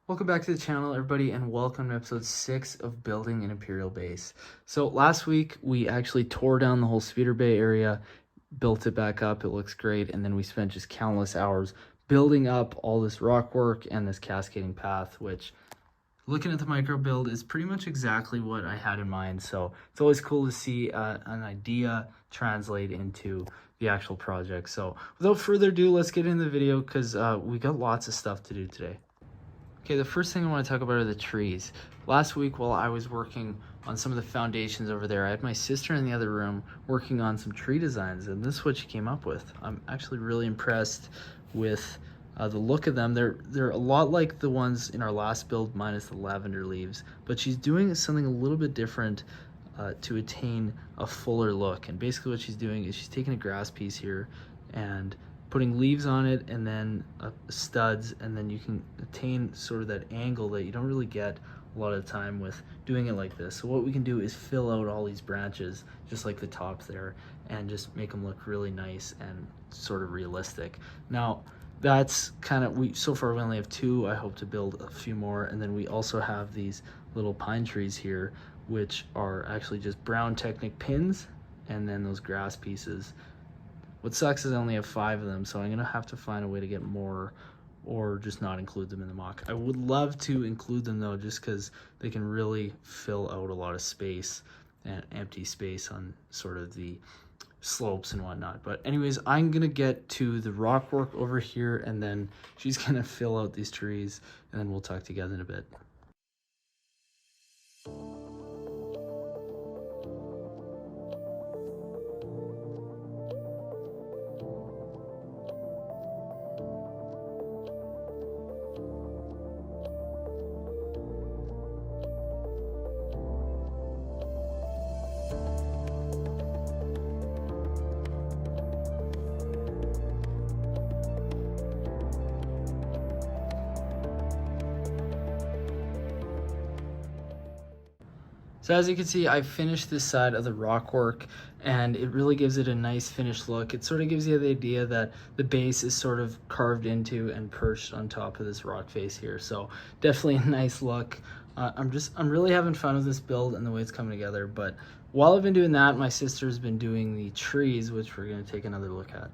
Welcome back to the channel, everybody, and welcome to episode 6 of building an Imperial base. So last week we actually tore down the whole Speeder Bay area, built it back up. It looks great, and then we spent just countless hours building up all this rock work and this cascading path, which, looking at the micro build, is pretty much exactly what I had in mind. So it's always cool to see an idea translate into the actual project. So without further ado, let's get into the video because we got lots of stuff to do today. Okay, the first thing I want to talk about are the trees. Last week while I was working on some of the foundations over there, I had my sister in the other room working on some tree designs, and this is what she came up with. I'm actually really impressed with the look of them. They're a lot like the ones in our last build minus the lavender leaves, but she's doing something a little bit different to attain a fuller look. And basically what she's doing is she's taking a grass piece here and putting leaves on it and then studs, and then you can attain sort of that angle that you don't really get a lot of the time with doing it like this. So what we can do is fill out all these branches just like the tops there and just make them look really nice and sort of realistic. Now that's kind of, so far we only have 2. I hope to build a few more, and then we also have these little pine trees here which are actually just brown Technic pins and then those grass pieces. What sucks is I only have 5 of them, so I'm gonna have to find a way to get more or just not include them in the mock. I would love to include them though, just because they can really fill out a lot of space and empty space on sort of the slopes and whatnot. But anyways, I'm gonna get to the rock work over here, and then she's gonna fill out these trees, and then we'll talk together in a bit. So as you can see, I finished this side of the rock work, and it really gives it a nice finished look. It sort of gives you the idea that the base is sort of carved into and perched on top of this rock face here. So definitely a nice look. I'm really having fun with this build and the way it's coming together. But while I've been doing that, my sister's been doing the trees, which we're gonna take another look at.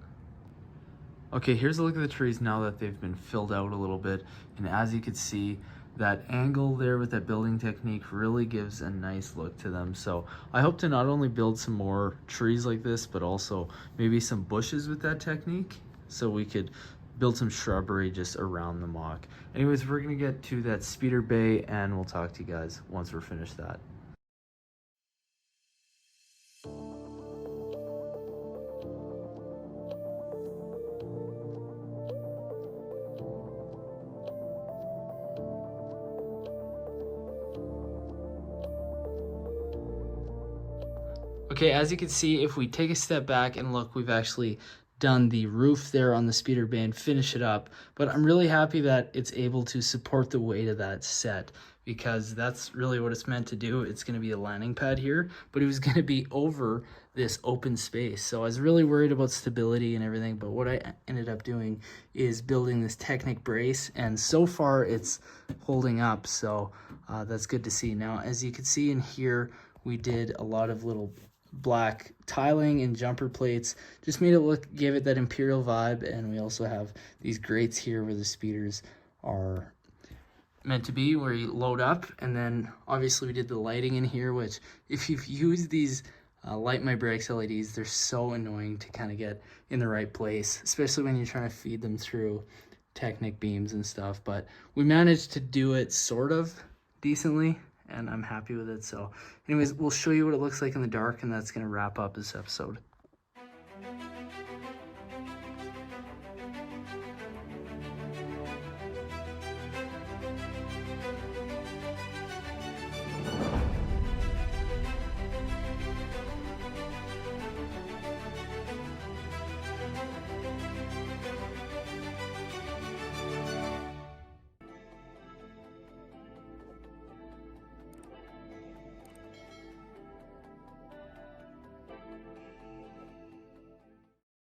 Okay, here's a look at the trees now that they've been filled out a little bit. And as you can see, that angle there with that building technique really gives a nice look to them. So I hope to not only build some more trees like this, but also maybe some bushes with that technique, so we could build some shrubbery just around the mock. Anyways, we're gonna get to that Speeder Bay and we'll talk to you guys once we're finished that. Okay, as you can see, if we take a step back and look, we've actually done the roof there on the Speeder Bay and finish it up. But I'm really happy that it's able to support the weight of that set, because that's really what it's meant to do. It's going to be a landing pad here, but it was going to be over this open space. So I was really worried about stability and everything, but what I ended up doing is building this Technic brace, and so far it's holding up. So that's good to see. Now, as you can see in here, we did a lot of little black tiling and jumper plates, just made it look, gave it that Imperial vibe. And we also have these grates here where the speeders are meant to be, where you load up. And then obviously we did the lighting in here, which if you've used these Light My Brakes LEDs, they're so annoying to kind of get in the right place, especially when you're trying to feed them through Technic beams and stuff. But we managed to do it sort of decently, and I'm happy with it. So anyways, we'll show you what it looks like in the dark, and that's going to wrap up this episode.